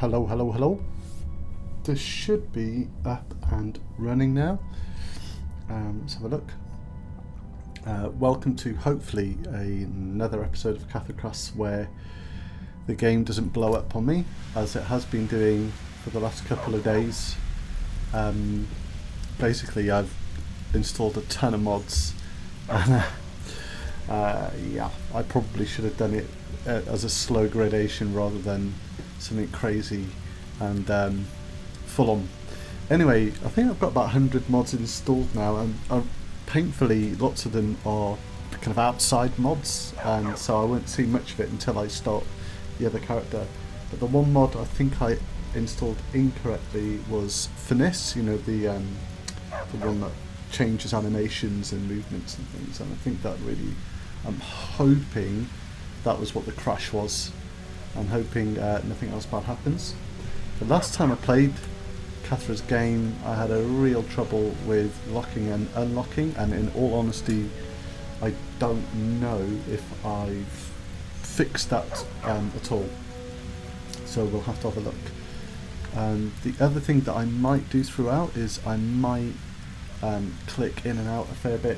Hello, hello, hello. This should be up and running now. Let's have a look. Welcome to hopefully another episode of Cathocrass where the game doesn't blow up on me as it has been doing for the last couple of days. Basically I've installed a ton of mods and yeah, I probably should have done it as a slow gradation rather than something crazy and full on. Anyway, I think I've got about 100 mods installed now, and painfully lots of them are kind of outside mods, and so I won't see much of it until I start the other character. But the one mod I think I installed incorrectly was Finesse, you know, the one that changes animations and movements and things, and I think that really, I'm hoping that was what the crash was. I'm hoping nothing else bad happens. The last time I played Cathra's game, I had a real trouble with locking and unlocking, and in all honesty, I don't know if I've fixed that at all. So we'll have to have a look. The other thing that I might do throughout is I might click in and out a fair bit,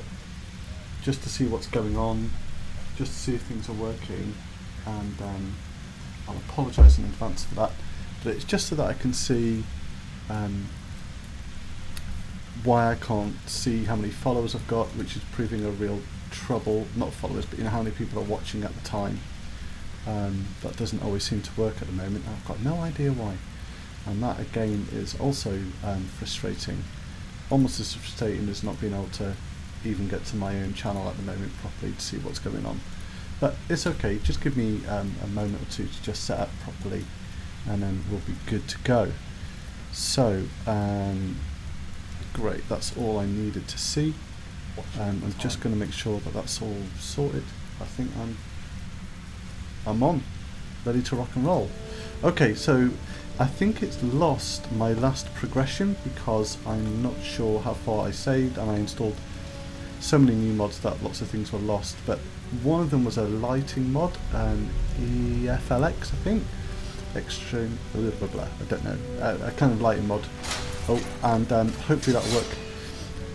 just to see what's going on, just to see if things are working, and I'll apologise in advance for that, but it's just so that I can see why I can't see how many followers I've got, which is proving a real trouble. Not followers, but you know how many people are watching at the time. That doesn't always seem to work at the moment. I've got no idea why, and that again is also frustrating. Almost as frustrating as not being able to even get to my own channel at the moment properly to see what's going on. But it's okay, just give me a moment or two to just set up properly and then we'll be good to go. So, great, that's all I needed to see. I'm just going to make sure that that's all sorted. I think I'm on, ready to rock and roll. Okay, so I think it's lost my last progression because I'm not sure how far I saved, and I installed so many new mods that lots of things were lost, but one of them was a lighting mod, EFLX I think, extreme, blah, blah, blah, I don't know, a kind of lighting mod. Oh, and hopefully that'll work.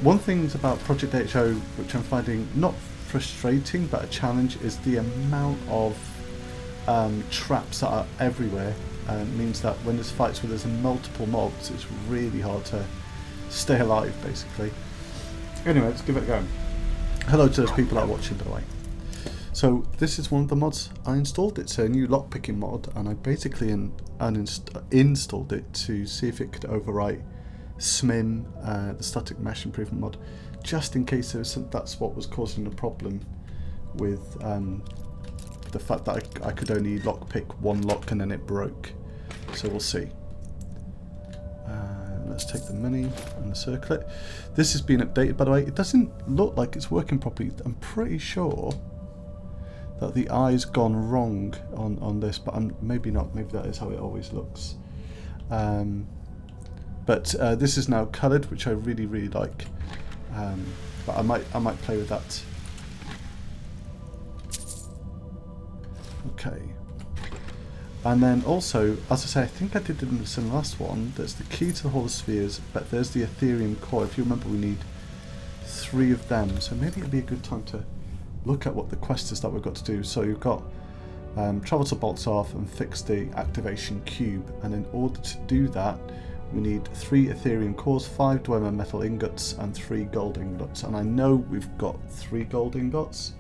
One thing about Project AHO which I'm finding not frustrating but a challenge is the amount of traps that are everywhere. Means that when there's fights where there's multiple mobs, it's really hard to stay alive basically. Anyway, let's give it a go. Hello to those people that are watching, by the way. So this is one of the mods I installed. It's a new lockpicking mod, and I basically installed it to see if it could overwrite SMIM, the static mesh improvement mod, just in case that's what was causing the problem with the fact that I could only lockpick one lock and then it broke. So we'll see. Let's take the money and the circlet. This has been updated, by the way. It doesn't look like it's working properly. I'm pretty sure that the eye's gone wrong on this, but maybe not. Maybe that is how it always looks. But this is now coloured, which I really, really like. But I might play with that. Okay. And then also, as I say, I think I did it in the last one, there's the key to the Hall of Spheres, but there's the Ethereum core. If you remember, we need 3 of them, so maybe it'd be a good time to look at what the quest is that we've got to do. So you've got travel to Baltzarth and fix the activation cube, and in order to do that, we need 3 Ethereum cores, 5 Dwemer metal ingots, and 3 gold ingots. And I know we've got 3 gold ingots,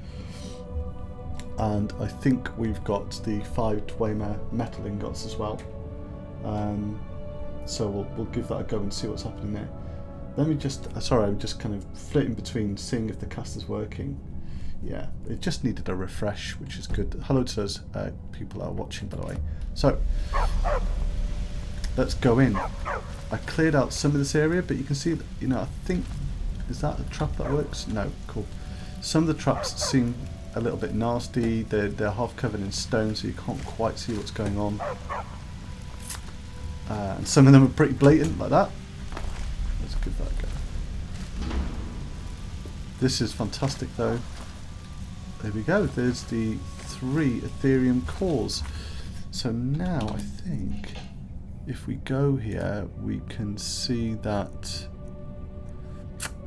and I think we've got the 5 Dwemer metal ingots as well. So we'll give that a go and see what's happening there. Let me just, sorry, I'm just kind of flitting between seeing if the cast is working. Yeah, it just needed a refresh, which is good. Hello to those people that are watching, by the way. So, let's go in. I cleared out some of this area, but you can see, you know, I think, is that a trap that works? No, cool. Some of the traps seem a little bit nasty. They're half covered in stone, so you can't quite see what's going on. And some of them are pretty blatant, like that. Let's give that a go. This is fantastic, though. There we go. There's the 3 Ethereum cores. So now I think if we go here, we can see that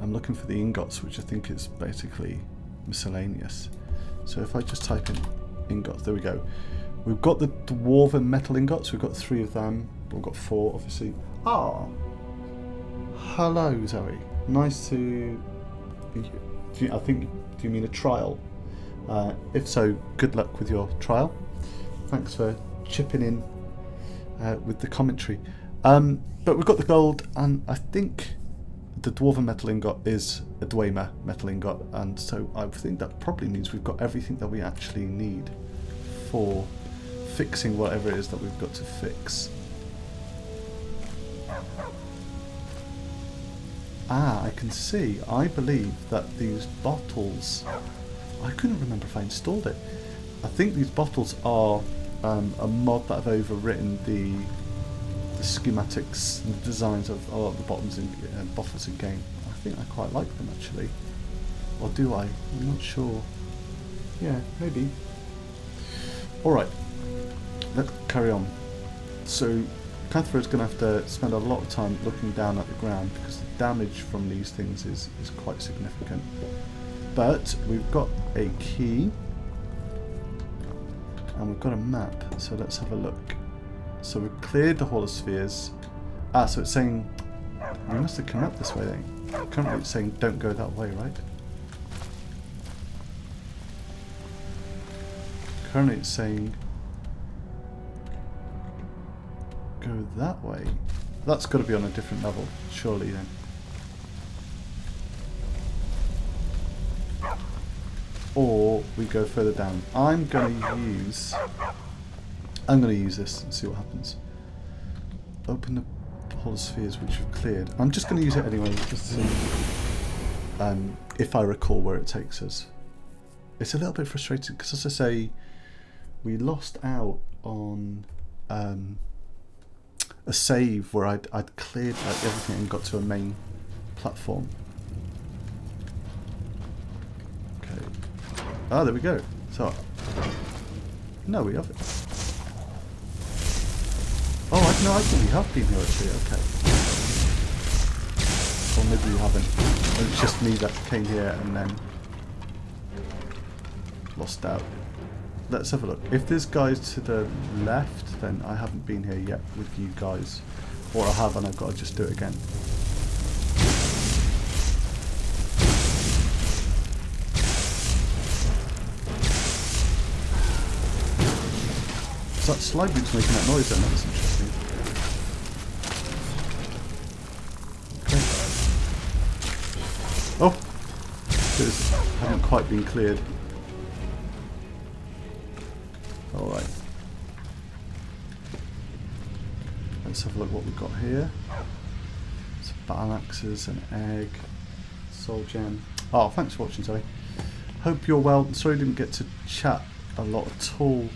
I'm looking for the ingots, which I think is basically miscellaneous. So if I just type in ingots, there we go. We've got the dwarven metal ingots. We've got 3 of them. We've got 4, obviously. Ah, hello, Zoe. Nice to. I think. Do you mean a trial? If so, good luck with your trial. Thanks for chipping in with the commentary. But we've got the gold, and I think the dwarven metal ingot is a Dwemer metal ingot, and so I think that probably means we've got everything that we actually need for fixing whatever it is that we've got to fix. Ah, I can see. I believe that these bottles... I couldn't remember if I installed it. I think these bottles are a mod that I've overwritten the schematics and the designs of the bottles in game. I think I quite like them actually. Or do I? I'm not sure. Yeah, maybe. Alright, let's carry on. So Catherine's going to have to spend a lot of time looking down at the ground because the damage from these things is quite significant. But we've got a key and we've got a map, so let's have a look. So we've cleared the holospheres. Ah, so it's saying we must have come up this way then. Currently it's saying don't go that way, right? Currently it's saying go that way. That's got to be on a different level, surely then. Or we go further down. I'm going to use this and see what happens. Open the holospheres which we've cleared. I'm just going to use it anyway, just to see if I recall where it takes us. It's a little bit frustrating because, as I say, we lost out on a save where I'd cleared like everything and got to a main platform. Okay. Ah, there we go. So, no, we have it. Oh, I think we have been here actually. Okay. Or maybe we haven't. Or it's just me that came here and then lost out. Let's have a look. If there's guys to the left, then I haven't been here yet with you guys. Or I have and I've got to just do it again. So that slide boot's making that noise then, that was interesting. Okay. Oh! Those haven't quite been cleared. Alright. Let's have a look what we've got here. Some battle axes, an egg, soul gem. Oh, thanks for watching, Zoe. Hope you're well. Sorry I didn't get to chat a lot at all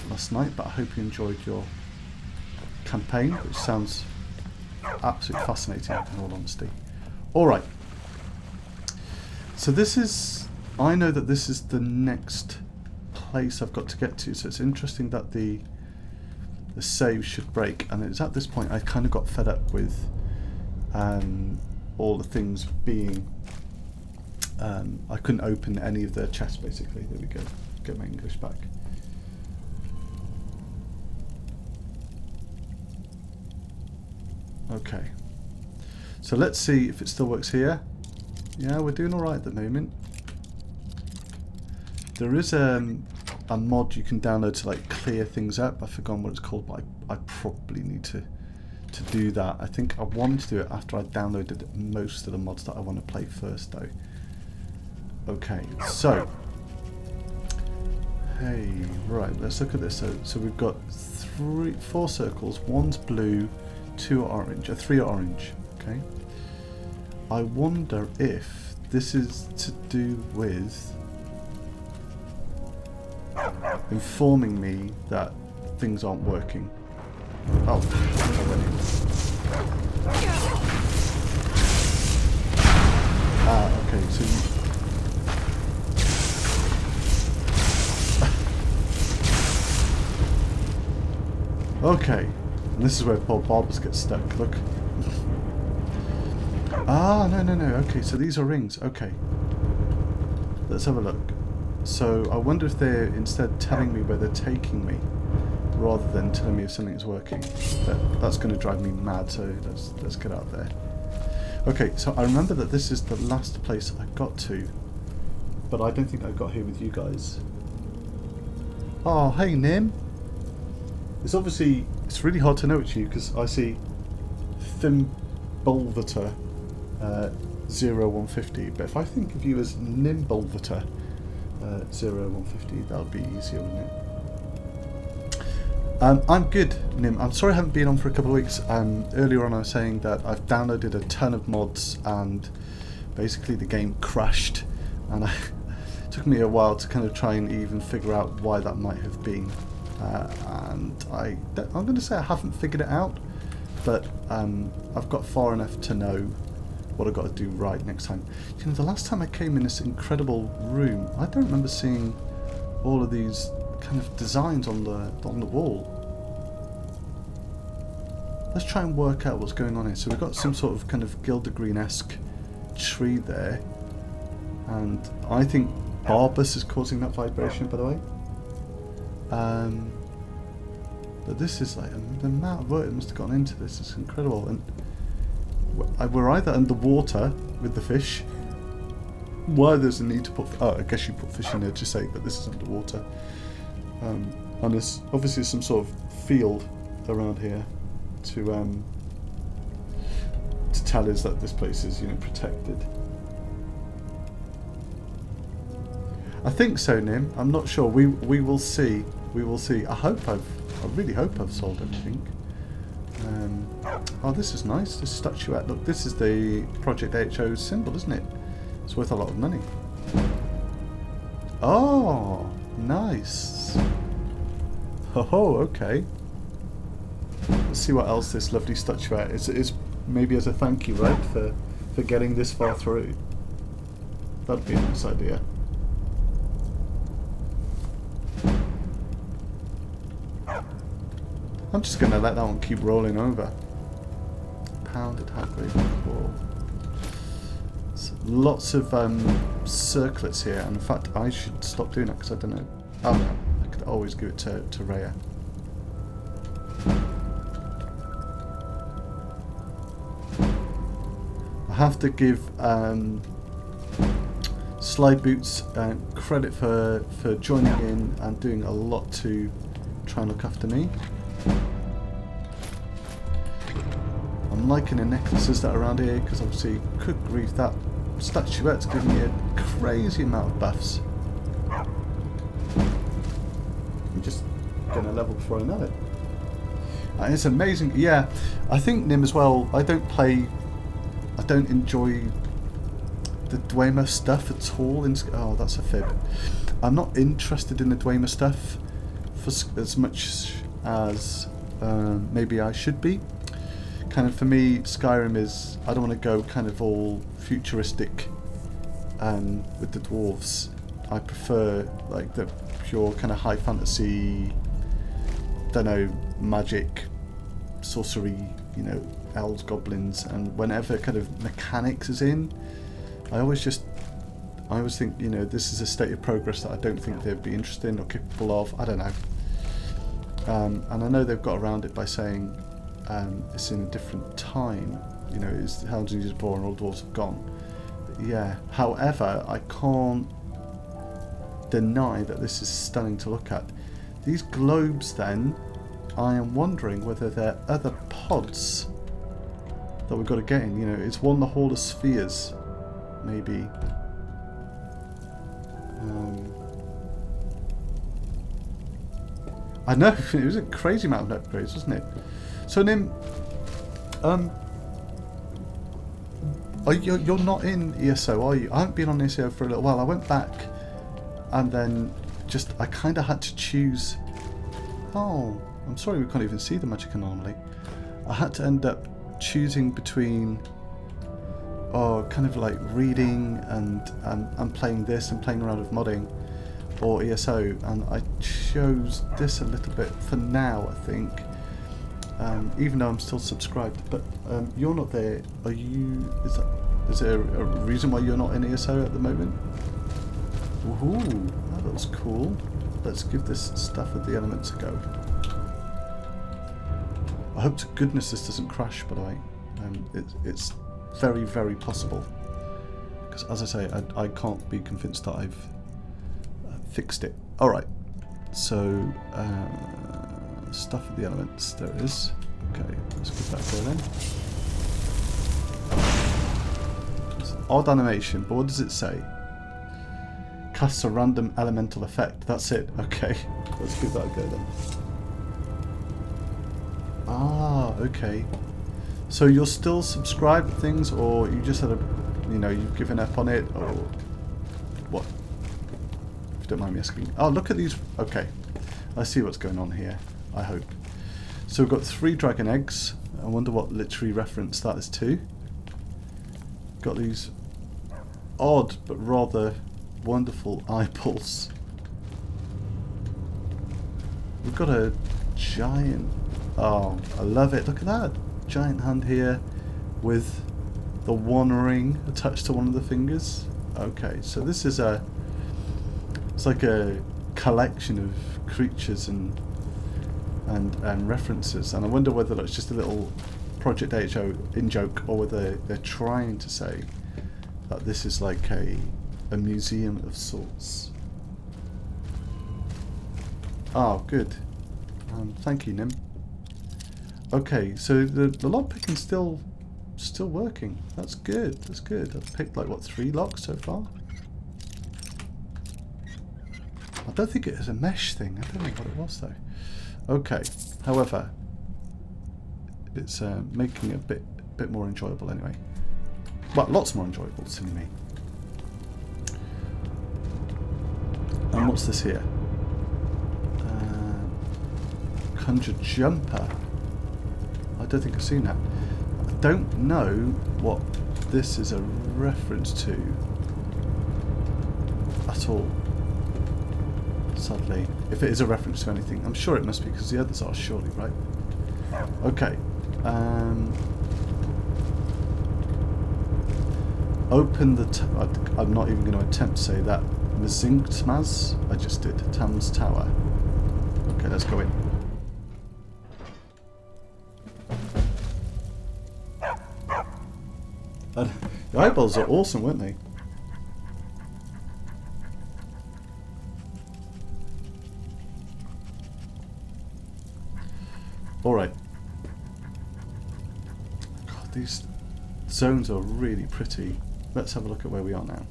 last night, but I hope you enjoyed your campaign, which sounds absolutely fascinating in all honesty. Alright. So this is... I know that this is the next place I've got to get to, so it's interesting that the save should break, and it's at this point I kind of got fed up with all the things being I couldn't open any of the chests basically. There we go, get my English back. Okay, so let's see if it still works here. Yeah, we're doing alright at the moment. There is a mod you can download to like clear things up. I've forgotten what it's called, but I probably need to do that. I think I wanted to do it after I downloaded most of the mods that I want to play first though. Okay, so hey, right, let's look at this. So we've got 4 circles, 1's blue, 2 are orange, 3 are orange. Okay, I wonder if this is to do with informing me that things aren't working. Oh, okay, so okay, And this is where poor Barbers get stuck, look. Ah, no, okay, so these are rings, okay. Let's have a look. So, I wonder if they're instead telling me where they're taking me, rather than telling me if something is working. That's going to drive me mad, so let's get out there. Okay, so I remember that this is the last place I got to, but I don't think I got here with you guys. Oh, hey Nim! It's really hard to know it's you, because I see Thimbulvator 0150, but if I think of you as Nimbulvator 0150, that would be easier, wouldn't it? I'm good, Nim. I'm sorry I haven't been on for a couple of weeks. Earlier on I was saying that I've downloaded a ton of mods and basically the game crashed, and it took me a while to kind of try and even figure out why that might have been. And I'm going to say I haven't figured it out, but I've got far enough to know what I've got to do right next time. You know, the last time I came in this incredible room, I don't remember seeing all of these kind of designs on the wall. Let's try and work out what's going on here. So we've got some sort of kind of Gildergreen-esque tree there, and I think Barbus is causing that vibration, by the way. But this is like the amount of work that must have gone into this is incredible. And we're either underwater with the fish. Why there's a need to put? Oh, I guess you put fish in there to say, but this is underwater. And there's obviously some sort of field around here to tell us that this place is, you know, protected. I think so, Nim. I'm not sure. We will see. We will see. I really hope I've solved everything. Oh, this is nice. This statuette. Look, this is the Project AHO symbol, isn't it? It's worth a lot of money. Oh, nice. Oh, okay. Let's see what else this lovely statuette is. Maybe as a thank you, right, for getting this far through. That'd be a nice idea. I'm just going to let that one keep rolling over. Pounded high-grade core. So lots of circlets here, and in fact I should stop doing that because I don't know. Oh no, I could always give it to Rhea. I have to give Slide Boots credit for joining in and doing a lot to try and look after me. I'm liking the necklaces that are around here because obviously, good grief, that statuette's giving me a crazy amount of buffs. I'm just going to level before I know it. And it's amazing. Yeah, I think, Nim, as well, I don't enjoy the Dwemer stuff at all. Oh, that's a fib. I'm not interested in the Dwemer stuff for as much as maybe I should be. Kind of for me, Skyrim is, I don't want to go kind of all futuristic with the dwarves. I prefer like the pure kind of high fantasy, don't know, magic, sorcery, you know, elves, goblins, and whenever kind of mechanics is in, I always think, you know, this is a state of progress that I don't think they'd be interested in or capable of. I don't know. And I know they've got around it by saying it's in a different time, you know, it's Hounds and Before and all dwarves have gone. But yeah, however, I can't deny that this is stunning to look at. These globes then, I am wondering whether they're other pods that we've got to get in. You know, it's one the Hall of Spheres, maybe. I know, it was a crazy amount of upgrades, wasn't it? So Nim, you're not in ESO, are you? I haven't been on ESO for a little while. I went back and then I kind of had to choose. Oh, I'm sorry we can't even see the magic anomaly. I had to end up choosing between kind of like reading and playing this and playing around with modding, or ESO, and I chose this a little bit for now, I think. even though I'm still subscribed. But you're not there. Are you? Is there a reason why you're not in ASO at the moment? Woohoo! That looks cool. Let's give this stuff with the elements a go. I hope to goodness this doesn't crash, by the way. It's very, very possible. Because as I say, I can't be convinced that I've fixed it. Alright, so stuff with the elements, there it is. Okay, let's give that a go then. It's an odd animation, but what does it say? Casts a random elemental effect. That's it. Okay, let's give that a go then. Ah, okay. So you're still subscribed to things, or you just had you've given up on it, or what? If you don't mind me asking. Oh, look at these. Okay, I see what's going on here. I hope. So we've got 3 dragon eggs. I wonder what literary reference that is to. Got these odd but rather wonderful eyeballs. We've got a giant. Oh, I love it. Look at that. Giant hand here with the one ring attached to one of the fingers. Okay, so this is it's like a collection of creatures and references, and I wonder whether that's just a little Project AHO in joke, or whether they're trying to say that this is like a museum of sorts. Oh, good. Thank you, Nim. Okay, so the lockpicking's still working. That's good. That's good. I've picked like what, 3 locks so far. I don't think it is a mesh thing. I don't know what it was though. Okay. However, it's making it a bit more enjoyable anyway. Well, lots more enjoyable, silly me. And what's this here? Conjure jumper. I don't think I've seen that. I don't know what this is a reference to at all. Sadly, if it is a reference to anything, I'm sure it must be, because the others are surely, right? Okay. Open the. I'm not even going to attempt to say that. Mzingtmaz. I just did. Tam's Tower. Okay, let's go in. The eyeballs are awesome, weren't they? Alright. God, these zones are really pretty. Let's have a look at where we are now.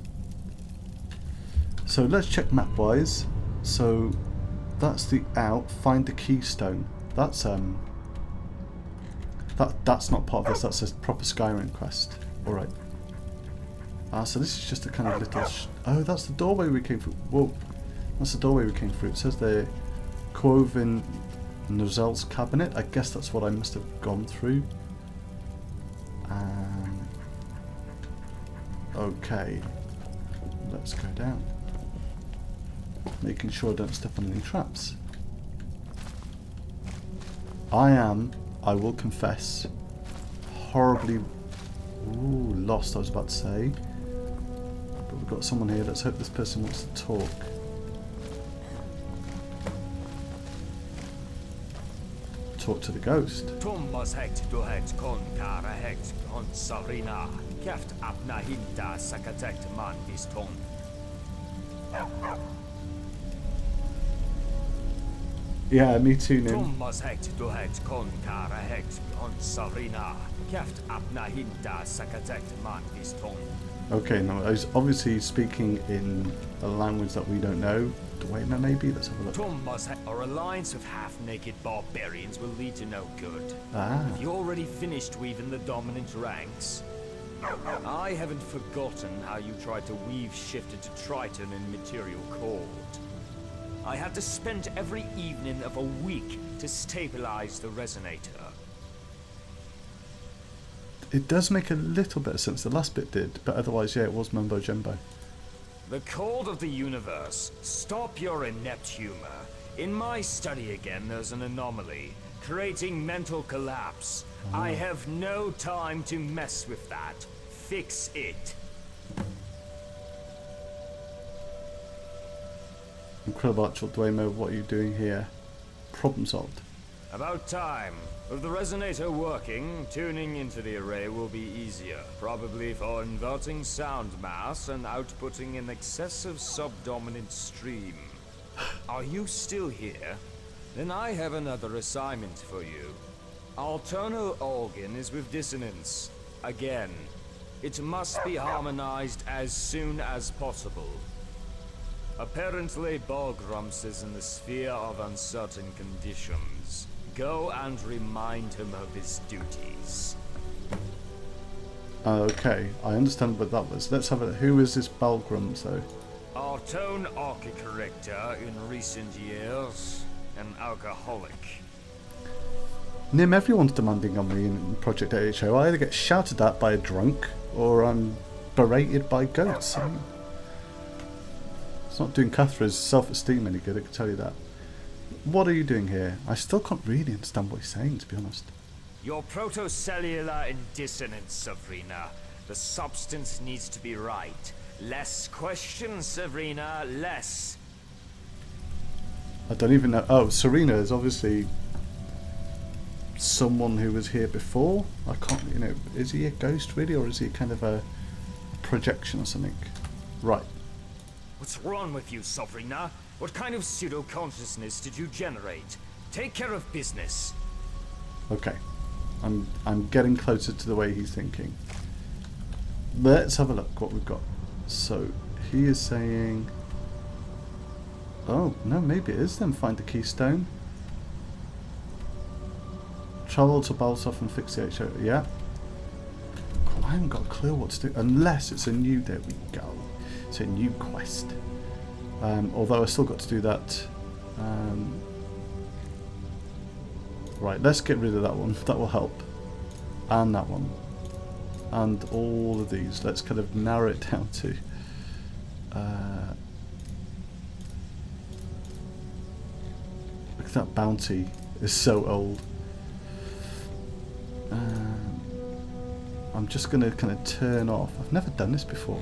So let's check map-wise. So that's the out. Find the keystone. That's that's not part of this. That's a proper Skyrim quest. Alright. So this is just a kind of little... oh, that's the doorway we came through. Whoa. That's the doorway we came through. It says there, Quoven Nozel's cabinet. I guess that's what I must have gone through. Okay. Let's go down. Making sure I don't step on any traps. I will confess, horribly lost, I was about to say. But we've got someone here. Let's hope this person wants to talk. Talk to the ghost. Yeah, me too, Nim. Okay, now he's obviously speaking in a language that we don't know. Dwayne, maybe? Let's have a look. Our alliance of half-naked barbarians will lead to no good. Have you already finished weaving the dominant ranks? I haven't forgotten how you tried to weave shifted to Triton in Material Court. I had to spend every evening of a week to stabilize the resonator. It does make a little bit of sense. The last bit did, but otherwise, yeah, it was mumbo jumbo. The Court of the Universe, stop your inept humor. In my study again, there's an anomaly. creating mental collapse. I have no time to mess with that. Fix it. Incredible actual Dwaymo, what are you doing here? Problem solved. About time. With the resonator working, tuning into the array will be easier. Probably for inverting sound mass and outputting an excessive subdominant stream. Are you still here? Then I have another assignment for you. Alterno organ is with dissonance. Again. It must be harmonized as soon as possible. Apparently Borgrumps is in the sphere of uncertain conditions. Go and remind him of his duties. Okay, I understand what that was. Let's have a... Who is this Balgrums, though? Our tone archicharacter in recent years, an alcoholic. Nim, everyone's demanding on me in Project AHO. I either get shouted at by a drunk, or I'm berated by goats. It's not doing Cathra's self-esteem any good, I can tell you that. What are you doing here? I still can't really understand what he's saying, to be honest. You're protocellular in dissonance, Sabrina. The substance needs to be right. Less questions, Sabrina, less. I don't even know. Oh, Serena is obviously someone who was here before. I can't, you know, is he a ghost really, or is he kind of a projection or something? Right. What's wrong with you, Sabrina? What kind of pseudo-consciousness did you generate? Take care of business. Okay. I'm getting closer to the way he's thinking. Let's have a look what we've got. So, he is saying... Oh, no, maybe it is then. Find the keystone. Travel to Balsov and fix the AHO. Yeah. Cool, I haven't got a clue what to do. Unless it's a new... There we go. It's a new quest. Although I still got to do that. Right, let's get rid of that one. That will help. And that one. And all of these. Let's kind of narrow it down to... look at that bounty. It's so old. I'm just going to kind of turn off. I've never done this before.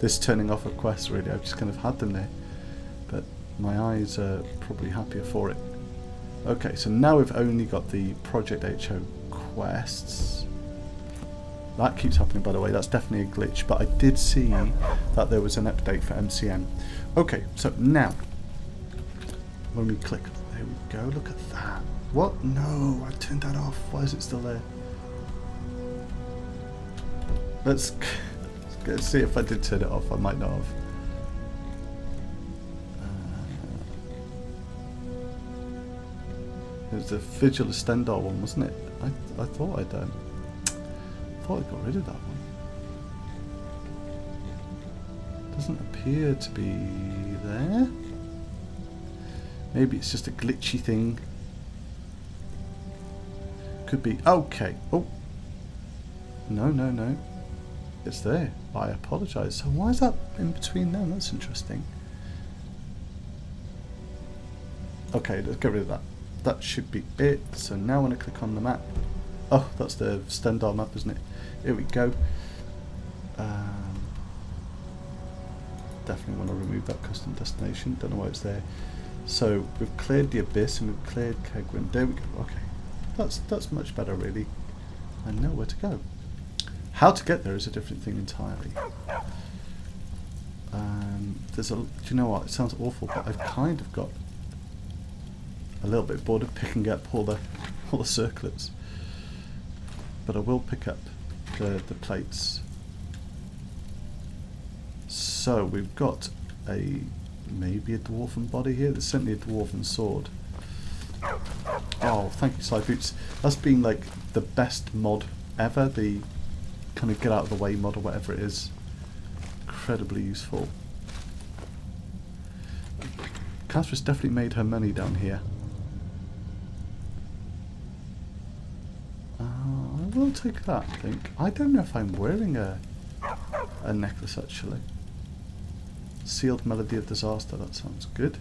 This turning off of quests, really. I've just kind of had them there. But my eyes are probably happier for it. Okay, so now we've only got the Project AHO quests. That keeps happening, by the way. That's definitely a glitch. But I did see that there was an update for MCN. Okay, so now, when we click, there we go. Look at that. What? No, I turned that off. Why is it still there? Let's see if I did turn it off. I might not have. It was the Vigil Stendar one, wasn't it? I thought I'd got rid of that one. Doesn't appear to be there. Maybe it's just a glitchy thing. Could be. Okay. Oh. No. It's there. I apologise. So why is that in between them? That's interesting. Okay, let's get rid of that. That should be it. So now when I click on the map, oh, that's the Stendar map, isn't it? Here we go. Definitely want to remove that custom destination. Don't know why it's there. So we've cleared the Abyss and we've cleared Kegwin. There we go. Okay, that's much better, really. I know where to go. How to get there is a different thing entirely. There's a. Do you know what? It sounds awful, but I've kind of got a little bit bored of picking up all the circlets. But I will pick up the plates. So we've got maybe a dwarven body here. There's certainly a dwarven sword. Oh, thank you, Side Boots. That's been like the best mod ever. The kind of get out of the way mod or whatever it is. Incredibly useful. Catherine's definitely made her money down here. I will take that, I think. I don't know if I'm wearing a necklace, actually. Sealed Melody of Disaster, that sounds good.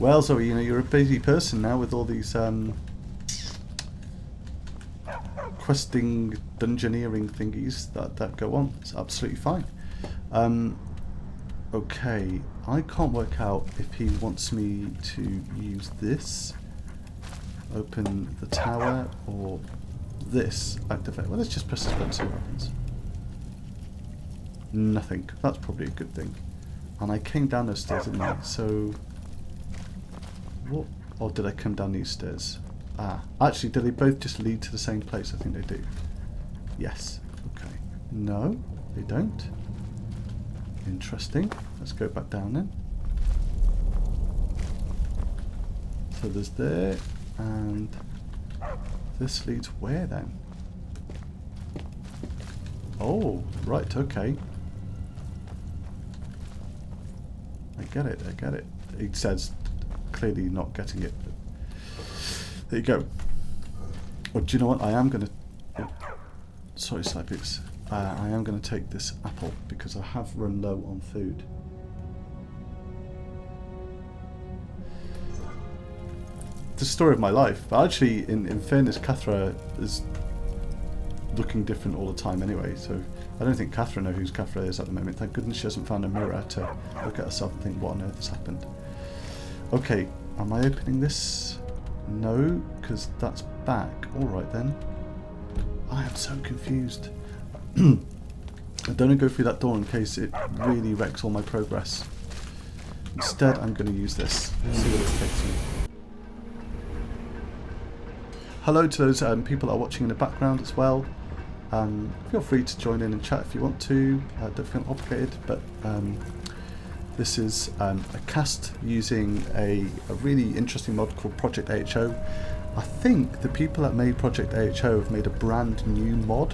Well, Zoe, you know, you're a busy person now with all these questing, dungeoneering thingies that go on. It's absolutely fine. Okay, I can't work out if he wants me to use this, open the tower, or this, activate. Well, let's just press this button and see what happens. Nothing. That's probably a good thing. And I came down those stairs, didn't I? So, what? Or did I come down these stairs? Ah, actually, do they both just lead to the same place? I think they do. Yes. Okay. No, they don't. Interesting. Let's go back down then. So there's there, and this leads where then? Oh, right, okay. I get it, I get it. It says clearly not getting it, but there you go. Oh, do you know what? I am going to... Oh, sorry, Cypix. I am going to take this apple because I have run low on food. The story of my life. But actually, in fairness, Cathra is looking different all the time anyway. So I don't think Cathra knows who Cathra is at the moment. Thank goodness she hasn't found a mirror to look at herself and think, what on earth has happened? Okay, am I opening this? No, because that's back. Alright then. I am so confused. I don't want to go through that door in case it really wrecks all my progress. Instead, I'm going to use this. See what it takes me. Hello to those people that are watching in the background as well. Feel free to join in and chat if you want to. Don't feel obligated, but this is a cast using a really interesting mod called Project AHO. I think the people that made Project AHO have made a brand new mod,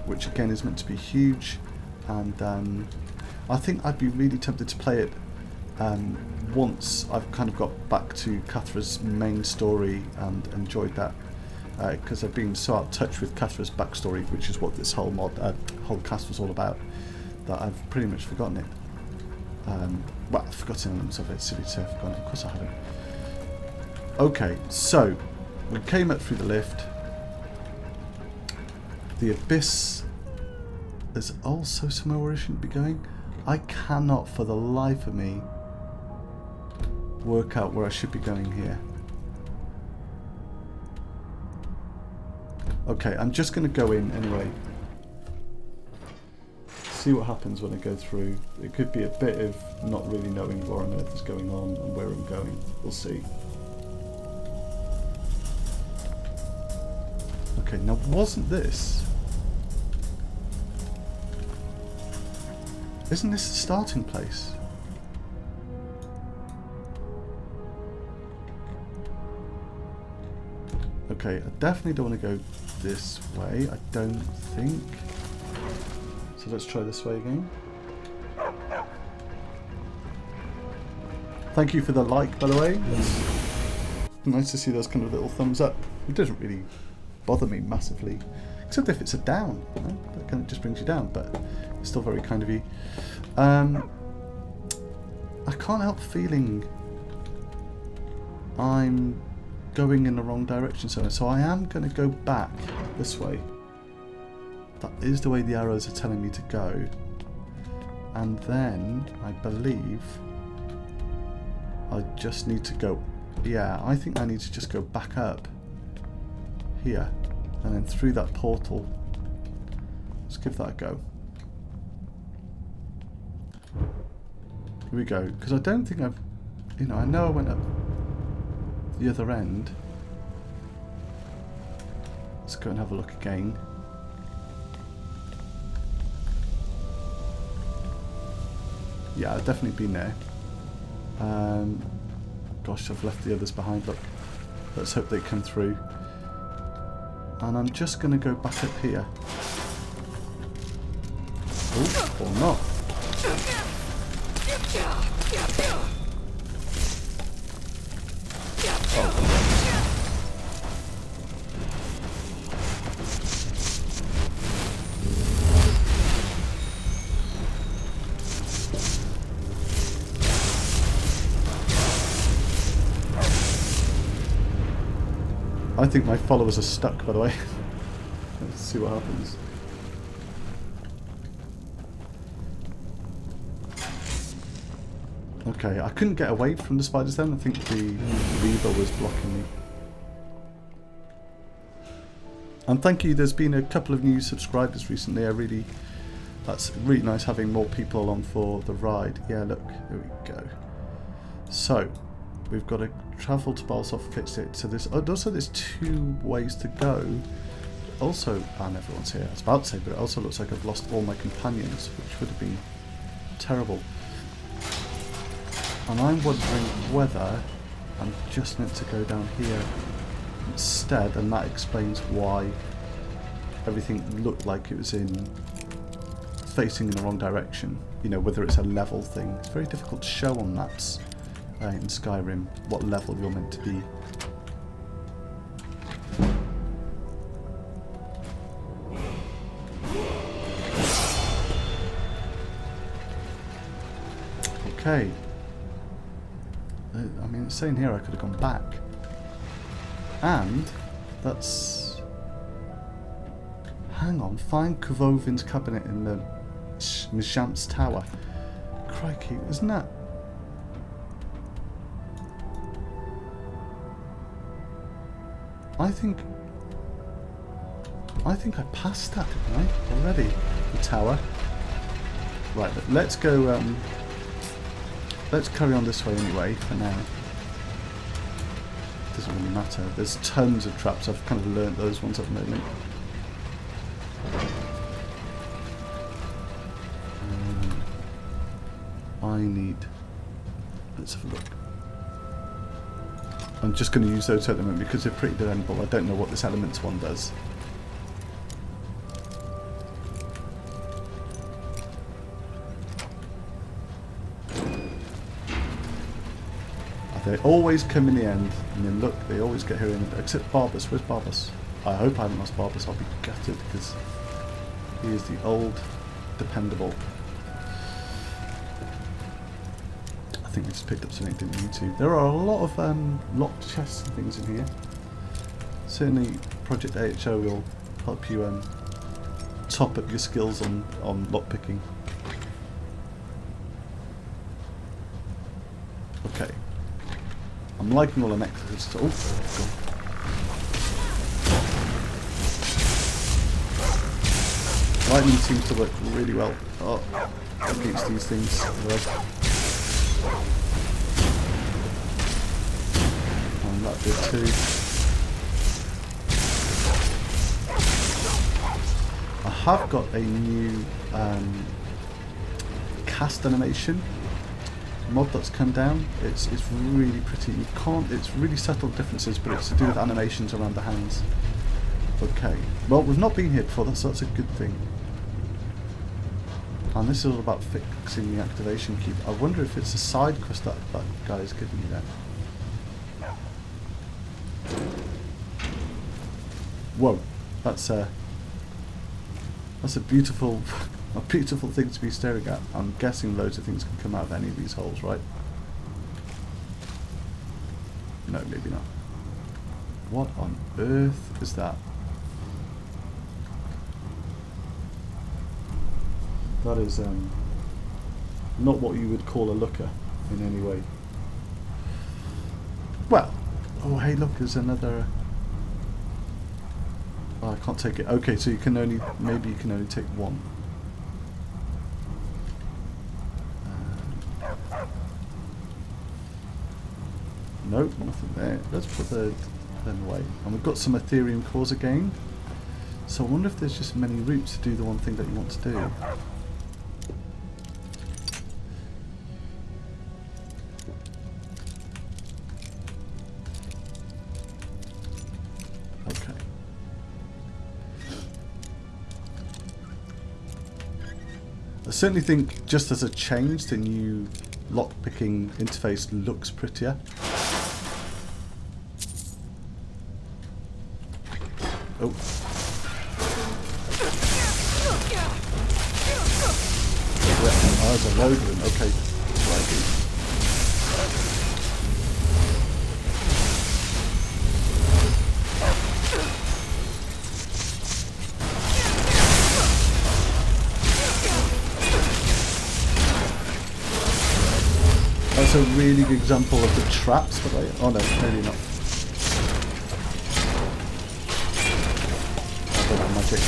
which again is meant to be huge, and I think I'd be really tempted to play it once I've kind of got back to Cathra's main story and enjoyed that, because I've been so out of touch with Cathra's backstory, which is what this whole whole cast was all about, that I've pretty much forgotten it. Well, I've forgotten elements of it. Silly to say I've forgotten it. Of course I haven't. Okay, so we came up through the lift. The abyss is also somewhere where I shouldn't be going. I cannot for the life of me work out where I should be going here. Okay, I'm just going to go in anyway. See what happens when I go through. It could be a bit of not really knowing what on earth is going on and where I'm going. We'll see. Okay, now wasn't this... Isn't this the starting place? Okay, I definitely don't want to go this way, I don't think. So let's try this way again. Thank you for the like, by the way. It's nice to see those kind of little thumbs up. It doesn't really bother me massively, except if it's a down. You know? That kind of just brings you down, but it's still very kind of you. I can't help feeling I'm going in the wrong direction, so I am going to go back this way. That is the way the arrows are telling me to go. And then, I believe, I just need to go... Yeah, I think I need to just go back up here. And then through that portal. Let's give that a go. Here we go. Because I don't think I've... You know, I know I went up the other end. Let's go and have a look again. Yeah, I've definitely been there. Gosh, I've left the others behind. Look, let's hope they come through. And I'm just going to go back up here. Oh, or not. I think my followers are stuck, by the way. Let's see what happens. Okay, I couldn't get away from the spiders then. I think the lever was blocking me. And thank you, there's been a couple of new subscribers recently. That's really nice having more people along for the ride. Yeah, look, here we go. So, we've got to travel to Balsoft, fix it. So there's also 2 ways to go. Also, and everyone's here, I was about to say, but it also looks like I've lost all my companions, which would have been terrible. And I'm wondering whether I'm just meant to go down here instead, and that explains why everything looked like it was facing in the wrong direction. You know, whether it's a level thing. It's very difficult to show on maps in Skyrim what level you're meant to be. Okay. I mean, it's saying here I could have gone back. And that's... Hang on, find Kvovin's cabinet in the Mshamp's tower. Crikey, isn't that... I think I passed that, didn't I? Already. The tower. Right, but let's go... let's carry on this way anyway, for now. Doesn't really matter. There's tons of traps. I've kind of learnt those ones at the moment. I need... Let's have a look. I'm just going to use those at the moment because they're pretty dependable. I don't know what this elements one does. They always come in the end, and then look, they always get here in the... Except Barbas. Where's Barbas? I hope I haven't lost Barbas. I'll be gutted because he is the old dependable. I think we just picked up something didn't need to. There are a lot of locked chests and things in here. Certainly Project AHO will help you top up your skills on lockpicking. Okay. I'm liking all the necklaces. Oh, God. Lightning seems to work really well against these things. And that did too. I have got a new cast animation mod that's come down. It's really pretty. It's really subtle differences, but it's to do with animations around the hands. Okay. Well, we've not been here before, so that's a good thing. And this is all about fixing the activation cube. I wonder if it's a side quest that guy is giving you there. Whoa, that's a beautiful thing to be staring at. I'm guessing loads of things can come out of any of these holes, right? No, maybe not. What on earth is that? That is not what you would call a looker in any way. Well, oh hey look, there's another... Oh, I can't take it. Okay, so you can only, maybe you can only take one. Nope, nothing there. Let's put them away. And we've got some Ethereum cores again. So I wonder if there's just many routes to do the one thing that you want to do. Okay. I certainly think, just as a change, the new lockpicking interface looks prettier. Oh. Oh, there's a load of them. Okay. That's a really good example of the traps, but oh no, maybe not. I don't have magic.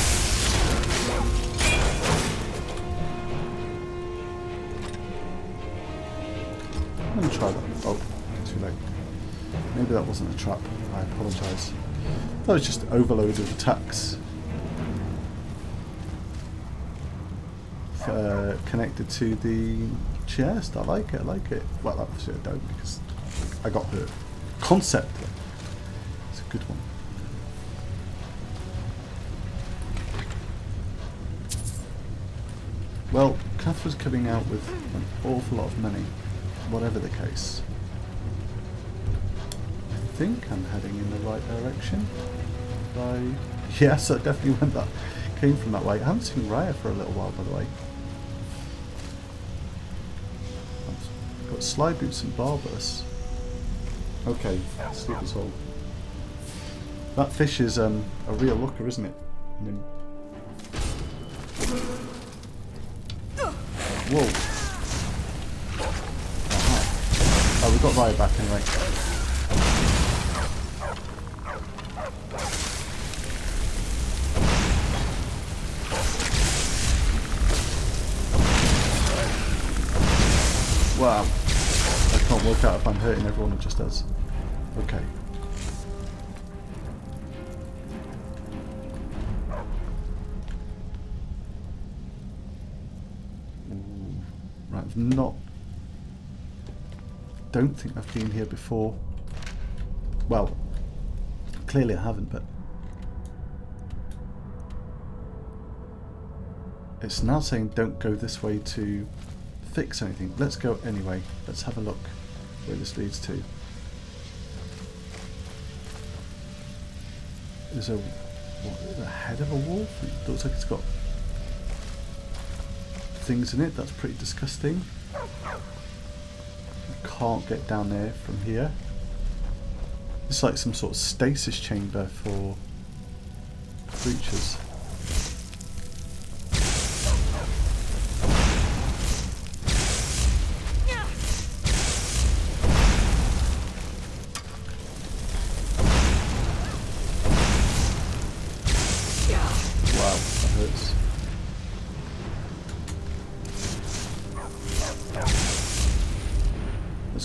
I'm going to try that. Oh, too late. Maybe that wasn't a trap. I apologise. That was just overload of attacks. Connected to the chest. I like it, I like it. Well, obviously I don't because I got hurt. Concept. It's a good one. Well, Kath was coming out with an awful lot of money, whatever the case. I think I'm heading in the right direction. Yes, I definitely went that. Came from that way. I haven't seen Raya for a little while, by the way. I've got slide boots and barbarous. Okay, sleeper's hole. That fish is a real looker, isn't it? I mean, whoa. Oh, we've got Raya back anyway. Wow. I can't work out if I'm hurting everyone or just us. Okay. Ooh. Right, I've not... don't think I've been here before. Well, clearly I haven't, but... it's now saying don't go this way to fix anything. Let's go anyway. Let's have a look where this leads to. There's a head of a wolf. It looks like it's got things in it. That's pretty disgusting. I can't get down there from here. It's like some sort of stasis chamber for creatures.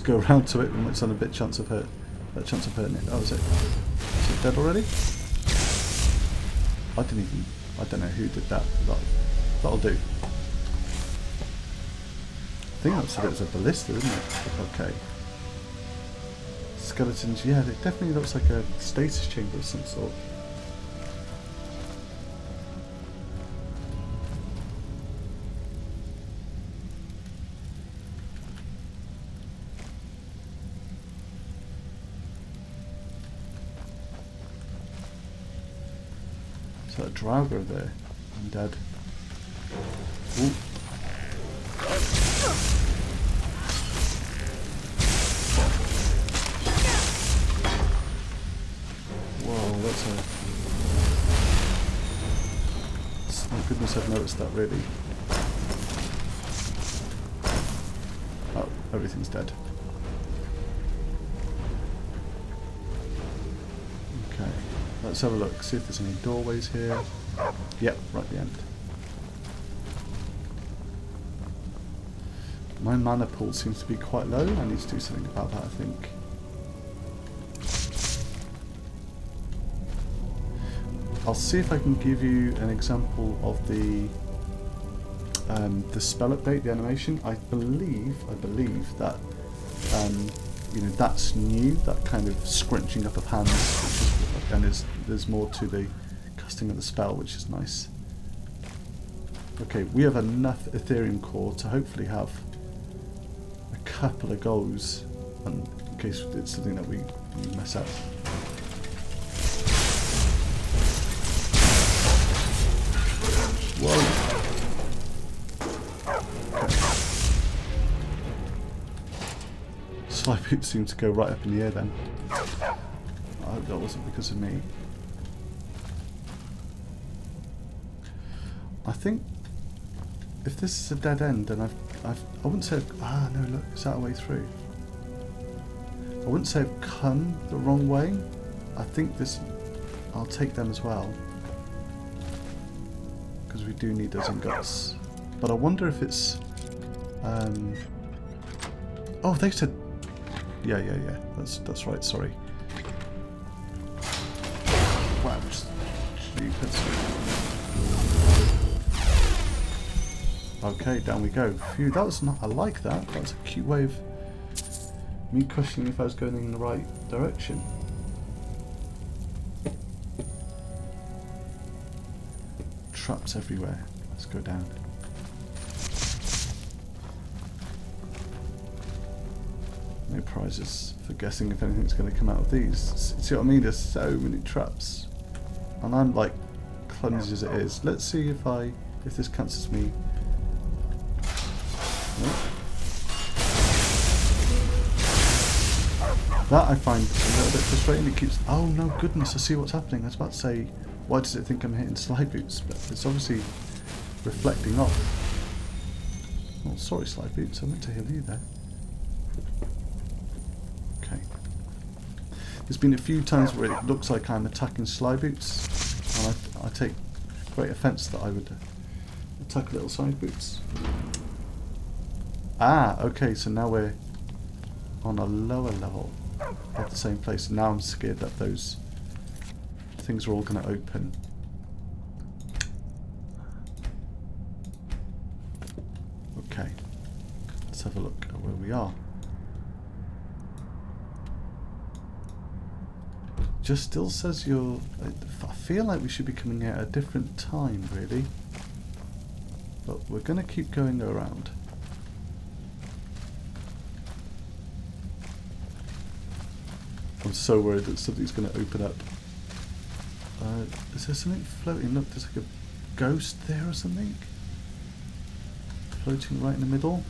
Go around to it, we might stand a bit chance of hurting it. Oh, is it dead already? I don't know who did that. That'll do. I think that said it was a ballista, isn't it? Okay. Skeletons, yeah, it definitely looks like a stasis chamber of some sort. That Draugr there. I'm dead. Ooh. Whoa, that's a... thank goodness I've noticed that, really. Oh, everything's dead. Okay. Let's have a look, see if there's any doorways here. Yep, right at the end. My mana pool seems to be quite low. I need to do something about that, I think. I'll see if I can give you an example of the spell update, the animation. I believe that you know, that's new. That kind of scrunching up of hands, which is, and there's more to the casting of the spell, which is nice. Okay, we have enough Ethereum core to hopefully have a couple of goes, in case it's something that we mess up. Whoa. Okay. Slide boots seem to go right up in the air then. I hope that wasn't because of me. I think if this is a dead end, then I wouldn't say... ah, no, look, is that a way through? I wouldn't say I've come the wrong way. I think this, I'll take them as well. Because we do need those ingots. But I wonder if it's, oh, they said, yeah, that's right, sorry. Wow, stupid. Okay, down we go. Phew, that was not, I like that. That was a cute way of me questioning if I was going in the right direction. Traps everywhere. Let's go down. No prizes for guessing if anything's going to come out of these. See what I mean? There's so many traps. And I'm like clumsy as it is. Let's see if this counts as me. Nope. That I find a little bit frustrating. It keeps... Oh no, goodness, I see what's happening. I was about to say, why does it think I'm hitting slide boots? But it's obviously reflecting off. Oh, sorry, slide boots. I meant to heal you there. Okay. There's been a few times where it looks like I'm attacking slide boots. And I take great offence that I would attack little slide boots. Ah, okay, so now we're on a lower level of the same place. Now I'm scared that those things are all going to open. Okay, let's have a look at where we are. Just still says you're... I feel like we should be coming out at a different time, really. But we're going to keep going around. I'm so worried that something's going to open up. Is there something floating? Look, there's like a ghost there or something. Floating right in the middle.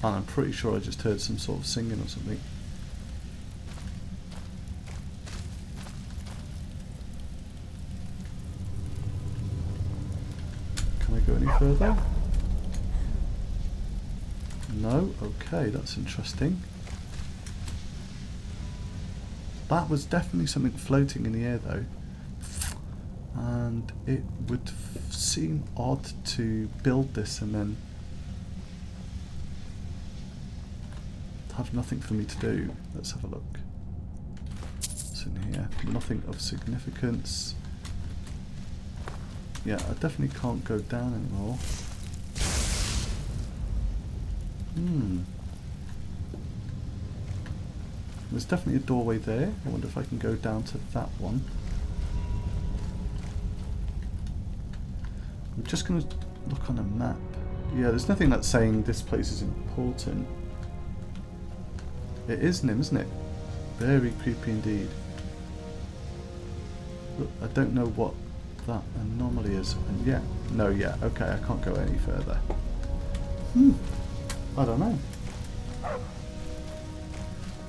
And I'm pretty sure I just heard some sort of singing or something. Can I go any further? No? Okay, that's interesting. That was definitely something floating in the air though. And it would seem odd to build this and then have nothing for me to do. Let's have a look. What's in here? Nothing of significance. Yeah, I definitely can't go down anymore. There's definitely a doorway there. I wonder if I can go down to that one. I'm just going to look on a map. Yeah, there's nothing that's saying this place is important. It is Nim, isn't it? Very creepy indeed. Look, I don't know what that anomaly is. And yeah, no, yeah, okay, I can't go any further. I don't know.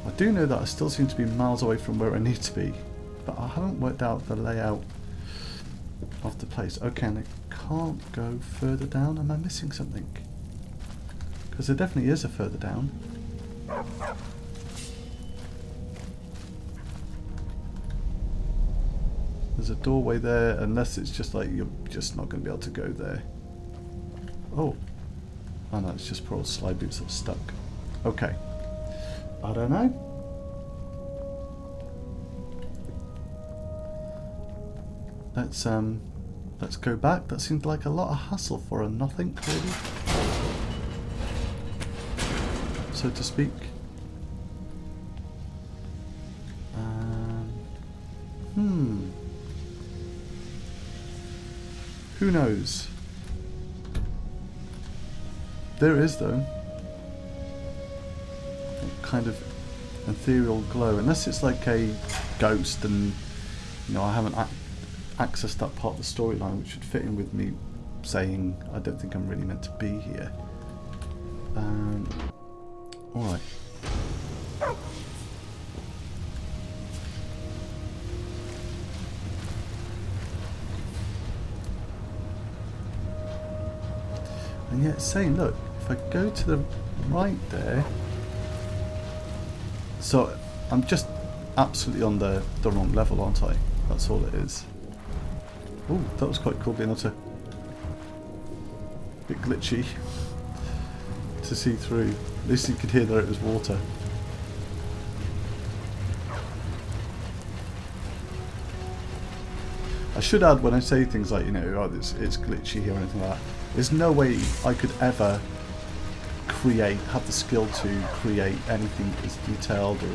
I do know that I still seem to be miles away from where I need to be, but I haven't worked out the layout of the place. Okay, and I can't go further down. Am I missing something? Because there definitely is a further down. There's a doorway there, unless it's just like you're just not going to be able to go there. Oh. Oh no, it's just poor old slide boots that are stuck. Okay. I don't know. Let's go back. That seemed like a lot of hassle for a nothing, really. So to speak. Who knows? There is though. Kind of ethereal glow, unless it's like a ghost and you know I haven't accessed that part of the storyline, which should fit in with me saying I don't think I'm really meant to be here. Alright. And yet it's saying, look, if I go to the right there. So I'm just absolutely on the wrong level, aren't I? That's all it is. Oh, that was quite cool being able to... bit glitchy to see through. At least you could hear that it was water. I should add, when I say things like, you know, oh, it's glitchy here or anything like that, there's no way I could ever have the skill to create anything as detailed or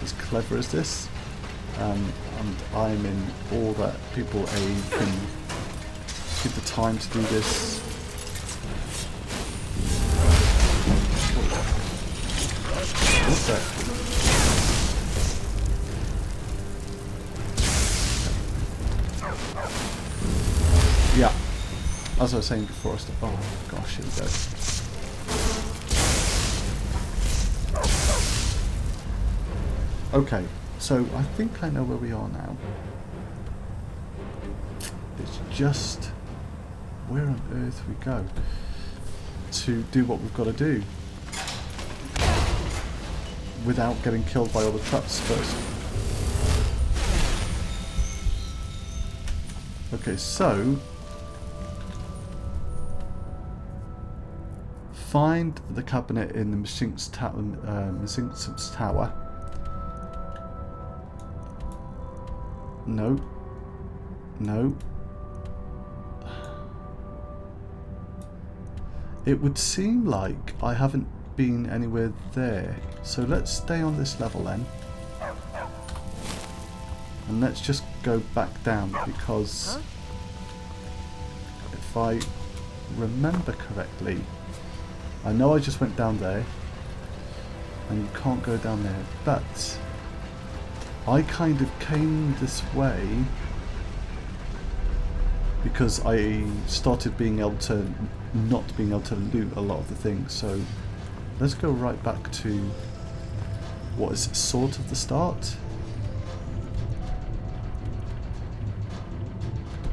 as clever as this. And I'm in awe that people can give the time to do this. What's that? Yeah, as I was saying before, oh gosh, here we go. Okay, so I think I know where we are now. It's just where on earth we go to do what we've got to do without getting killed by all the traps first. Okay, so find the cabinet in the Missing's tower. No. No. It would seem like I haven't been anywhere there. So let's stay on this level then. And let's just go back down because if I remember correctly, I know I just went down there and you can't go down there, but I kind of came this way because I started not being able to loot a lot of the things. So let's go right back to what is sort of the start.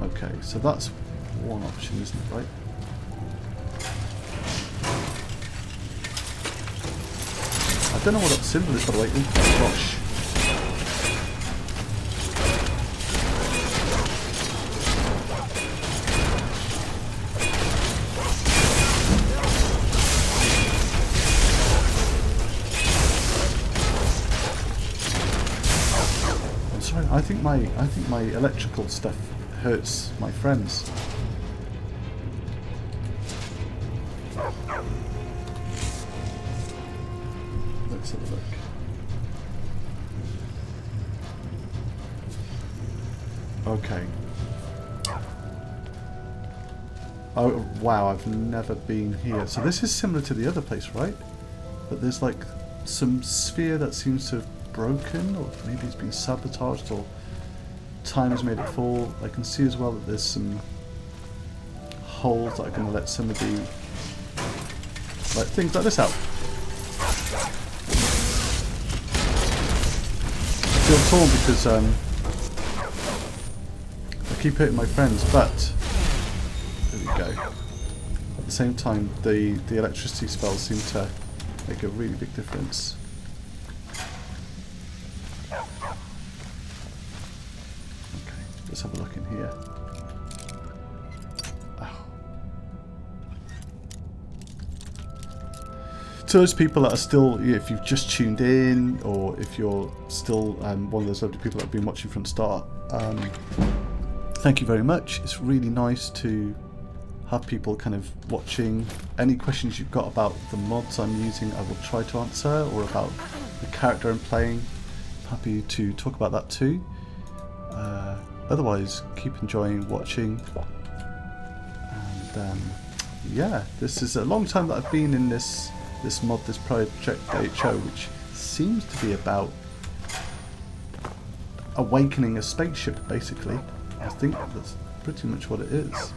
Okay, so that's one option, isn't it, right? I don't know what that symbol is, by the way. Oh gosh. I'm sorry, I think my electrical stuff hurts my friends. Let's have a look. Okay. Oh wow, I've never been here. So this is similar to the other place, right? But there's like some sphere that seems to have broken, or maybe it's been sabotaged, or time has made it fall. I can see as well that there's some holes that are going to let some of the things like this out. I feel torn because I keep hitting my friends, but there we go. At the same time, the electricity spells seem to make a really big difference. Let's have a look in here. Oh. To those people that are still, if you've just tuned in, or if you're still one of those lovely people that have been watching from the start, thank you very much. It's really nice to have people kind of watching. Any questions you've got about the mods I'm using, I will try to answer, or about the character I'm playing. I'm happy to talk about that too. Otherwise, keep enjoying watching, and yeah, this is a long time that I've been in this project AHO, which seems to be about awakening a spaceship, basically. I think that's pretty much what it is,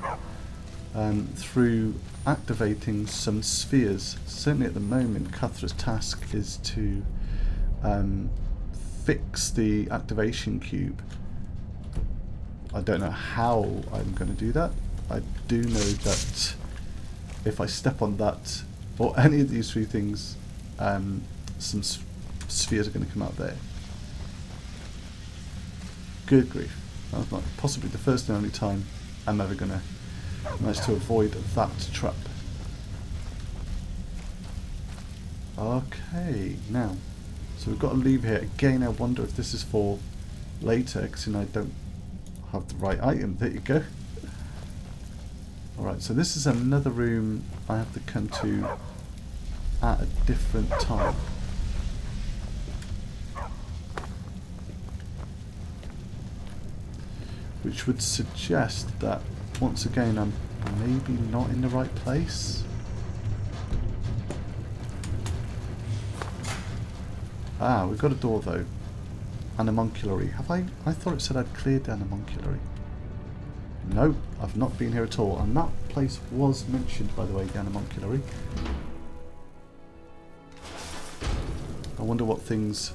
through activating some spheres. Certainly at the moment, Cathra's task is to fix the activation cube. I don't know how I'm going to do that. I do know that if I step on that or any of these three things, some spheres are going to come out there. Good grief. That's not possibly the first and only time I'm ever going to manage to avoid that trap. Okay, now, so we've got to leave here. Again, I wonder if this is for later, because I don't have the right item. There you go. Alright, so this is another room I have to come to at a different time. Which would suggest that, once again, I'm maybe not in the right place. Ah, we've got a door though. An homunculary. Have I thought it said I'd cleared the homunculary. No, I've not been here at all. And that place was mentioned, by the way, the homunculary. I wonder what things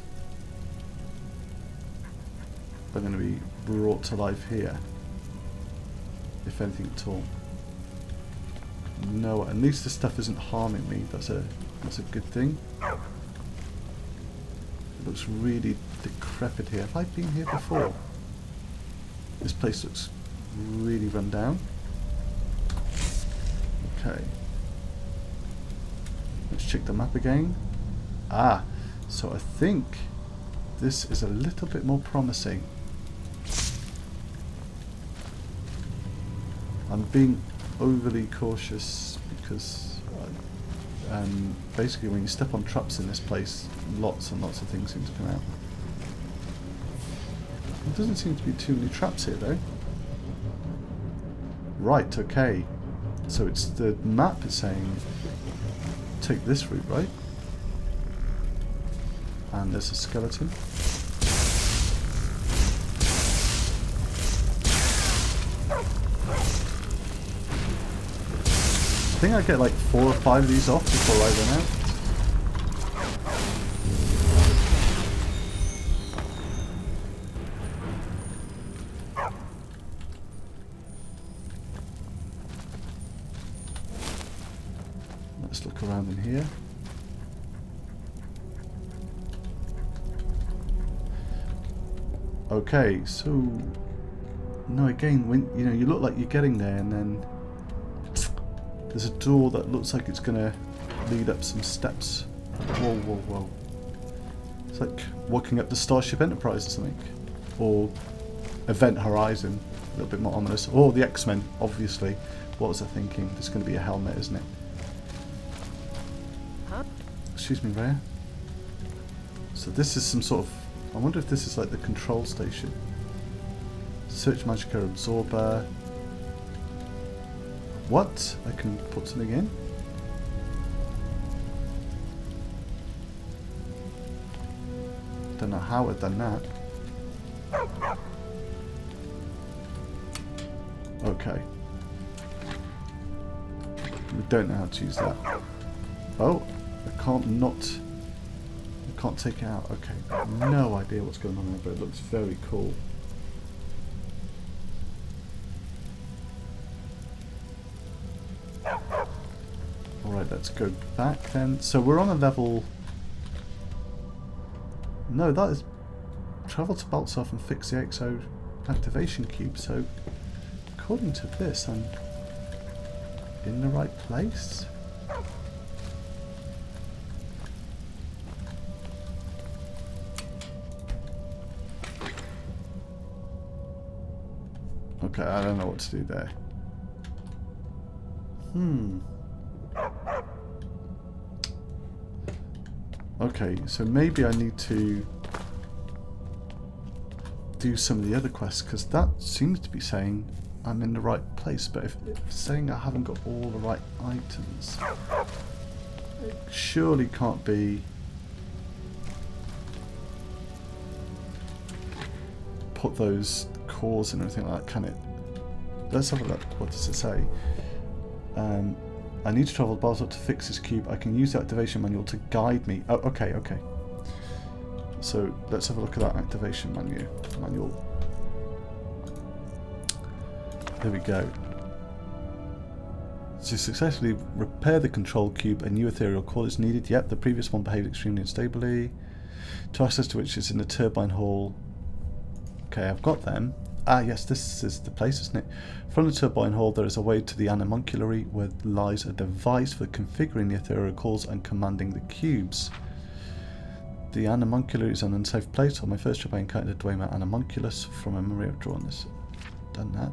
are going to be brought to life here. If anything at all. No, at least this stuff isn't harming me. That's a good thing. It looks really decrepit here. Have I been here before? This place looks really run down. Okay. Let's check the map again. Ah, so I think this is a little bit more promising. I'm being overly cautious because basically when you step on traps in this place, lots and lots of things seem to come out. There doesn't seem to be too many traps here though. Right, okay. So it's the map is saying take this route, right? And there's a skeleton. I think I get like 4 or 5 of these off before I run out. Let's look around in here. Okay, so no, again, when you look like you're getting there, and then there's a door that looks like it's gonna lead up some steps. Whoa, whoa, whoa! It's like walking up the Starship Enterprise or something, or Event Horizon, a little bit more ominous. Or the X-Men, obviously. What was I thinking? There's going to be a helmet, isn't it? Huh? Excuse me, Rhea. So this is some sort of... I wonder if this is like the control station. Search Magicka Absorber. What? I can put something in? Don't know how I've done that. Okay. We don't know how to use that. Oh, I can't take it out. Okay, no idea what's going on there, but it looks very cool. Alright, let's go back then. So we're on a level... No, that is... Travel to Baltzarf and fix the AHO activation cube. So, according to this, I'm in the right place. Okay, I don't know what to do there. Okay, so maybe I need to do some of the other quests, because that seems to be saying I'm in the right place, but if it's saying I haven't got all the right items, it surely can't be put those cores and everything like that, can it? Let's have a look. What does it say? I need to travel to Baltzarf to fix this cube. I can use the activation manual to guide me. Oh, okay, okay. So let's have a look at that activation manual. There we go. To successfully repair the control cube, a new ethereal core is needed. Yep, the previous one behaved extremely unstably. To access to which is in the turbine hall. Okay, I've got them. Ah, yes, this is the place, isn't it? From the turbine hall, there is a way to the anomunculary where lies a device for configuring the ethereal cores and commanding the cubes. The anomunculary is an unsafe place. On my first trip, I encountered a Dwemer anomunculus. From memory, I've drawn this. Done that.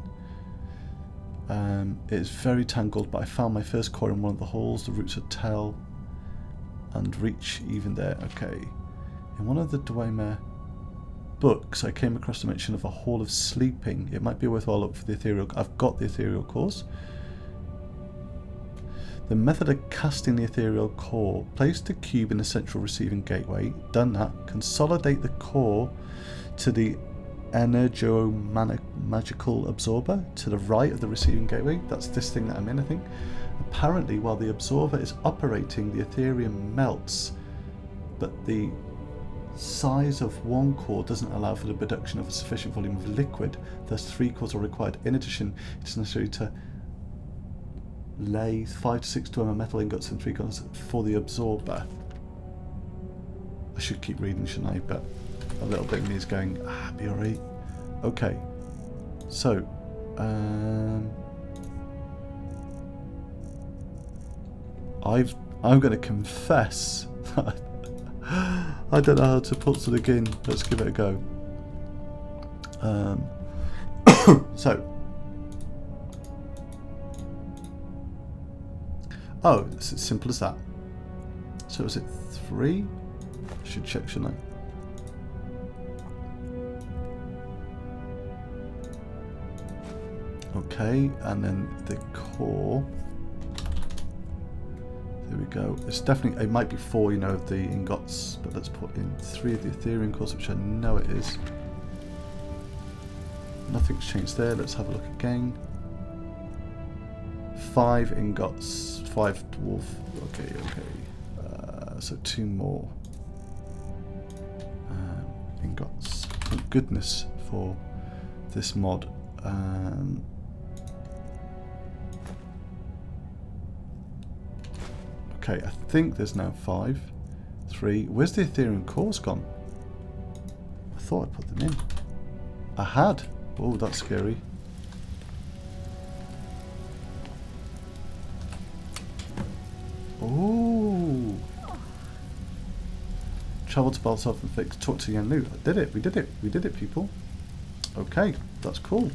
It is very tangled, but I found my first core in one of the halls. The roots are tell and reach even there. Okay. In one of the Dwemer books, I came across the mention of a hall of sleeping. It might be worthwhile look for the ethereal. I've got the ethereal cores. The method of casting the ethereal core. Place the cube in the central receiving gateway. Done that. Consolidate the core to the energomagical absorber to the right of the receiving gateway. That's this thing that I'm in, I think. Apparently, while the absorber is operating, the ethereum melts, but the size of one core doesn't allow for the production of a sufficient volume of liquid. Thus, 3 cores are required. In addition, it's necessary to lay 5 to 6 Dwemer metal ingots and 3 cores for the absorber. I should keep reading, shouldn't I? But a little bit of me is going, be alright. Okay, so I'm going to confess that I don't know how to put something in. Let's give it a go. Oh, it's as simple as that. So is it 3? I should check, shouldn't I? Okay, and then the core. There we go. It's definitely, it might be 4, you know, of the ingots, but let's put in 3 of the Ethereum cores, which I know it is. Nothing's changed there. Let's have a look again. 5 ingots, 5 dwarf. Okay. So 2 more ingots. Thank goodness for this mod. Okay, I think there's now 5. 3. Where's the Ethereum cores gone? I thought I put them in. I had. Oh, that's scary. Oh. Travel to Balsov and fix. Talk to Yanlu. I did it. We did it. We did it, people. Okay, that's cool.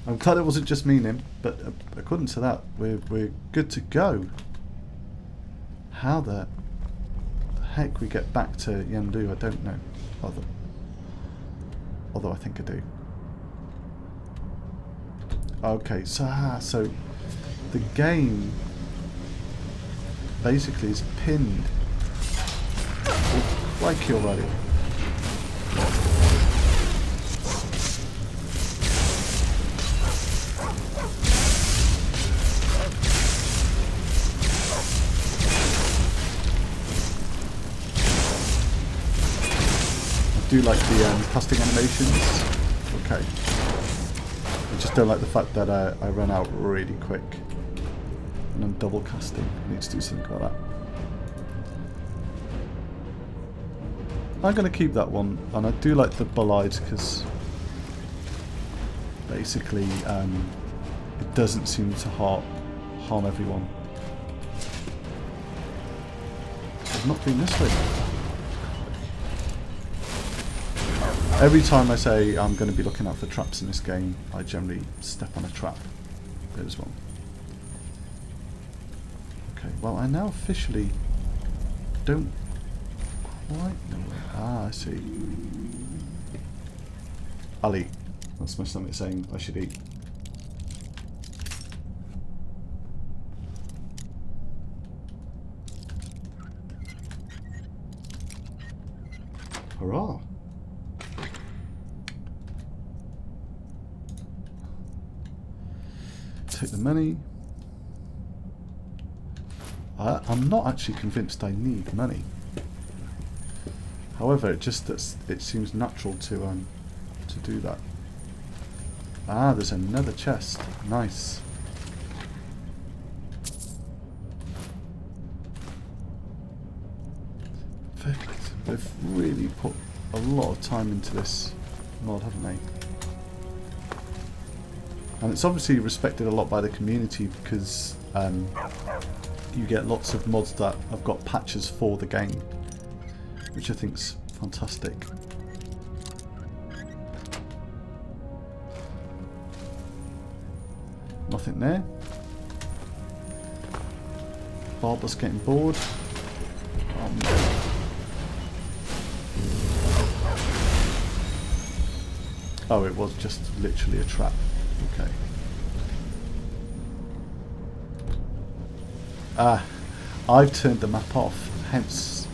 I'm glad it wasn't just me, Nim, but according to that, we're good to go. How the heck we get back to Yandu, I don't know. Although I think I do. Okay, so the game basically is pinned. Oh, crikey already. I do like the casting animations. Okay. I just don't like the fact that I run out really quick. And I'm double casting. I need to do something like that. I'm going to keep that one. And I do like the bolides because basically it doesn't seem to harm everyone. I've not been this way. Every time I say I'm going to be looking out for traps in this game, I generally step on a trap. There's one. Okay, well I now officially don't quite know where... Ah, I see. I'll eat. That's my stomach saying I should eat. Hurrah! Take the money. I'm not actually convinced I need money. However, it seems natural to do that. Ah, there's another chest. Nice. They've really put a lot of time into this mod, haven't they? And it's obviously respected a lot by the community because you get lots of mods that have got patches for the game, which I think's fantastic. Nothing there. Barbara's getting bored. Oh, it was just literally a trap. Okay. I've turned the map off, hence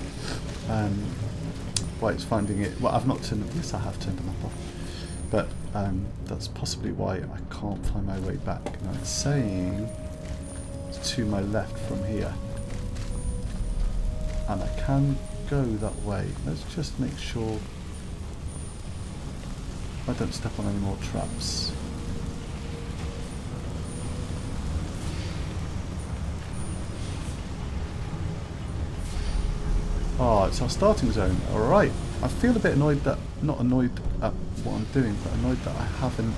why it's finding it. Well, I've not turned it. Yes, I have turned the map off, but that's possibly why I can't find my way back. Now it's saying it's to my left from here, and I can go that way. Let's just make sure I don't step on any more traps. Oh, it's our starting zone. Alright. I feel a bit annoyed that, not annoyed at what I'm doing, but annoyed that I haven't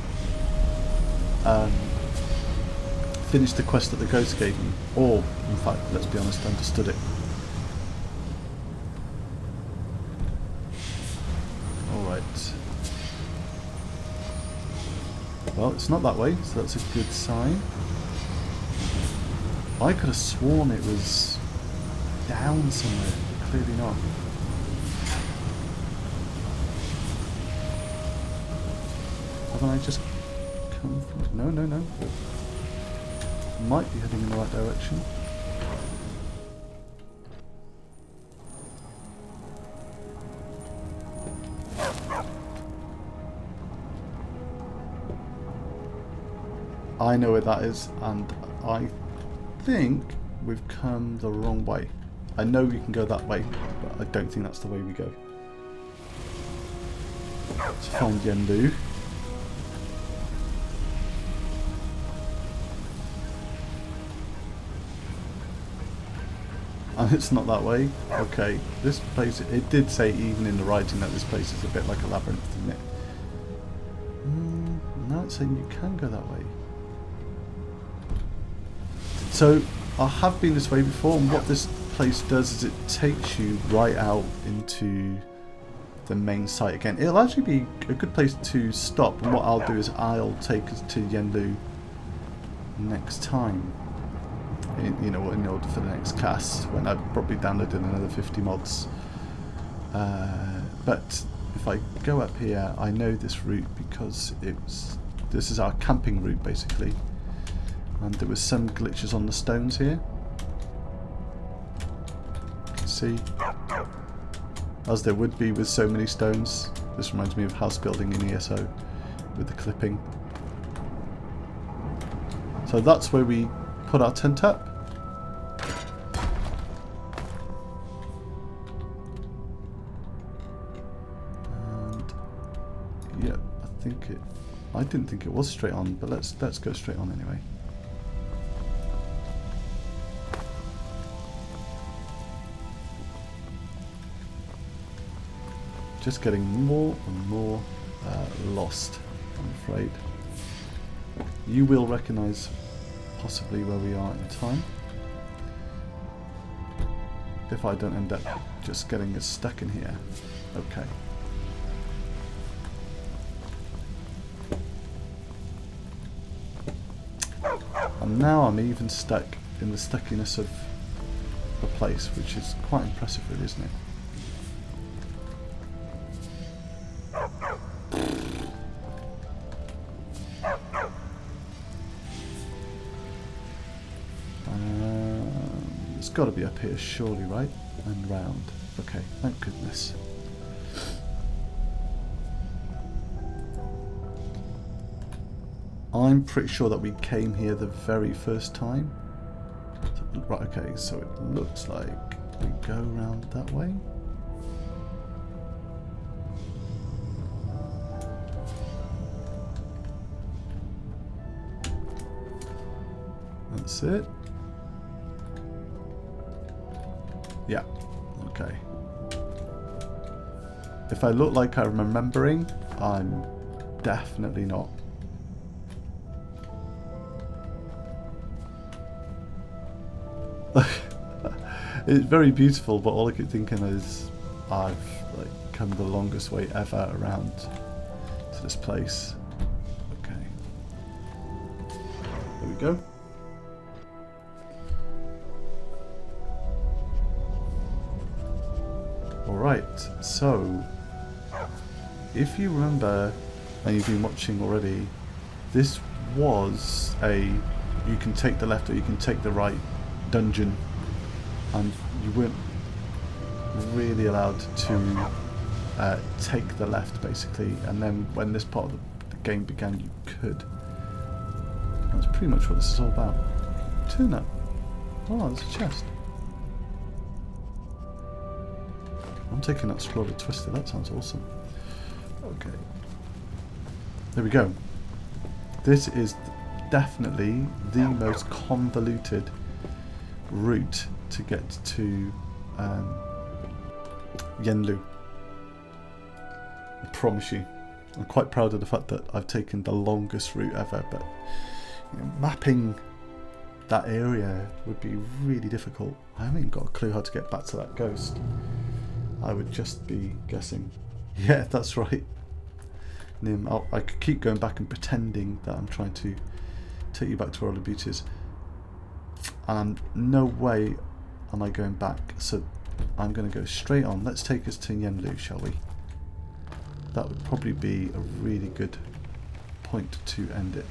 finished the quest that the ghost gave me. Or, in fact, let's be honest, understood it. Alright. Well, it's not that way, so that's a good sign. I could have sworn it was down somewhere. Clearly not. Haven't I just come from... No, no, no. Might be heading in the right direction. I know where that is, and I think we've come the wrong way. I know we can go that way, but I don't think that's the way we go. Let's find Yendu. And it's not that way. Okay, this place, it did say even in the writing that this place is a bit like a labyrinth, isn't it? Now it's saying you can go that way. So, I have been this way before, and what this place does is it takes you right out into the main site again. It'll actually be a good place to stop, and what I'll do is I'll take us to Yendu next time, in order for the next cast, when I've probably downloaded another 50 mods. But if I go up here, I know this route because this is our camping route basically, and there was some glitches on the stones here. See, as there would be with so many stones. This reminds me of house building in ESO with the clipping. So that's where we put our tent up. And yeah, I didn't think it was straight on, but let's go straight on anyway. Just getting more and more lost, I'm afraid. You will recognise possibly where we are in time, if I don't end up just getting us stuck in here. Okay. And now I'm even stuck in the stuckiness of the place, which is quite impressive really, isn't it? It's got to be up here surely, right? And round. Okay, thank goodness. I'm pretty sure that we came here the very first time. Right, okay, so it looks like we go around that way. That's it. Yeah, okay. If I look like I'm remembering, I'm definitely not. It's very beautiful, but all I keep thinking is I've like come the longest way ever around to this place. Okay. There we go. Alright, so if you remember, and you've been watching already, this was a you can take the left or you can take the right dungeon, and you weren't really allowed to take the left basically, and then when this part of the game began you could. That's pretty much what this is all about. Turn up. Oh, there's a chest. I'm taking that Explorer Twister, that sounds awesome. Okay. There we go. This is definitely the most convoluted route to get to Yenlu. I promise you. I'm quite proud of the fact that I've taken the longest route ever, but you know, mapping that area would be really difficult. I haven't even got a clue how to get back to that ghost. I would just be guessing. Yeah, that's right. Nim, I could keep going back and pretending that I'm trying to take you back to where all the beauty is. And no way am I going back, so I'm going to go straight on. Let's take us to Yenlu, shall we? That would probably be a really good point to end it.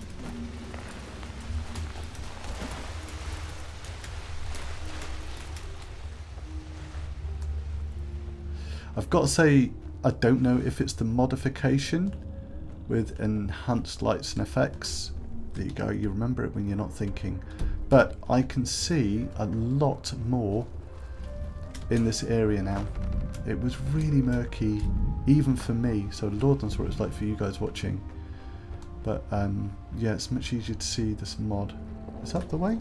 I've got to say, I don't know if it's the modification with enhanced lights and effects. There you go, you remember it when you're not thinking. But I can see a lot more in this area now. It was really murky, even for me, so Lord knows what it's like for you guys watching. But yeah, it's much easier to see this mod. Is that the way?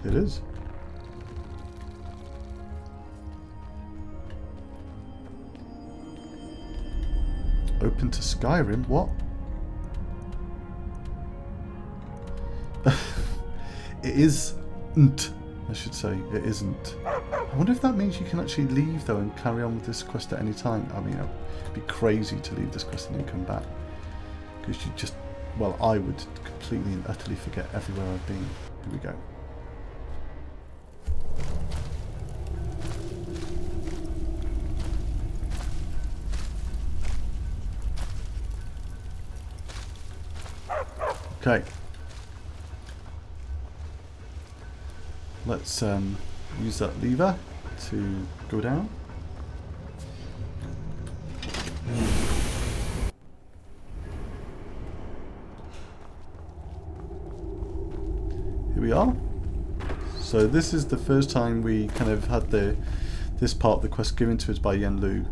It is. Open to Skyrim? What? It isn't, I should say. It isn't. I wonder if that means you can actually leave though and carry on with this quest at any time. I mean, it'd be crazy to leave this quest and then come back. Because you just, well, I would completely and utterly forget everywhere I've been. Here we go. Okay. Let's use that lever to go down. Here we are. So this is the first time we kind of had this part of the quest given to us by Yenlu.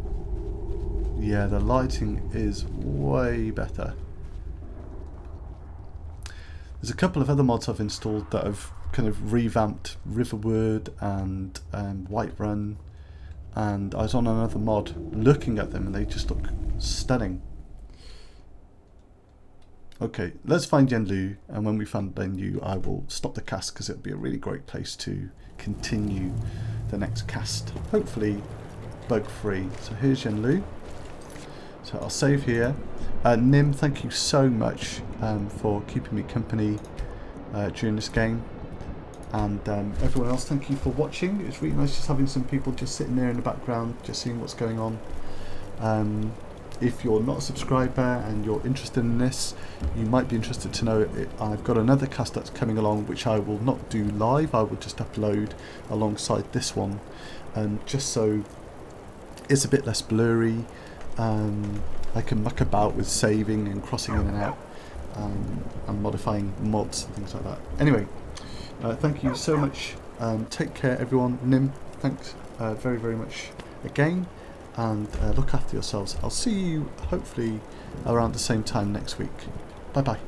Yeah, the lighting is way better. There's a couple of other mods I've installed that have kind of revamped Riverwood and Whiterun, and I was on another mod looking at them and they just look stunning. Okay, let's find Yenlu, and when we find Yenlu I will stop the cast because it'll be a really great place to continue the next cast, hopefully bug free. So here's Yenlu. So I'll save here. Nim, thank you so much for keeping me company during this game, and everyone else, thank you for watching. It's really nice just having some people just sitting there in the background just seeing what's going on. If you're not a subscriber and you're interested in this, you might be interested to know I've got another cast that's coming along which I will not do live, I will just upload alongside this one, just so it's a bit less blurry. I can muck about with saving and crossing in and out, and modifying mods and things like that. Anyway, thank you so much. Take care everyone. Nim, thanks very, very much again, and look after yourselves. I'll see you hopefully around the same time next week. Bye bye.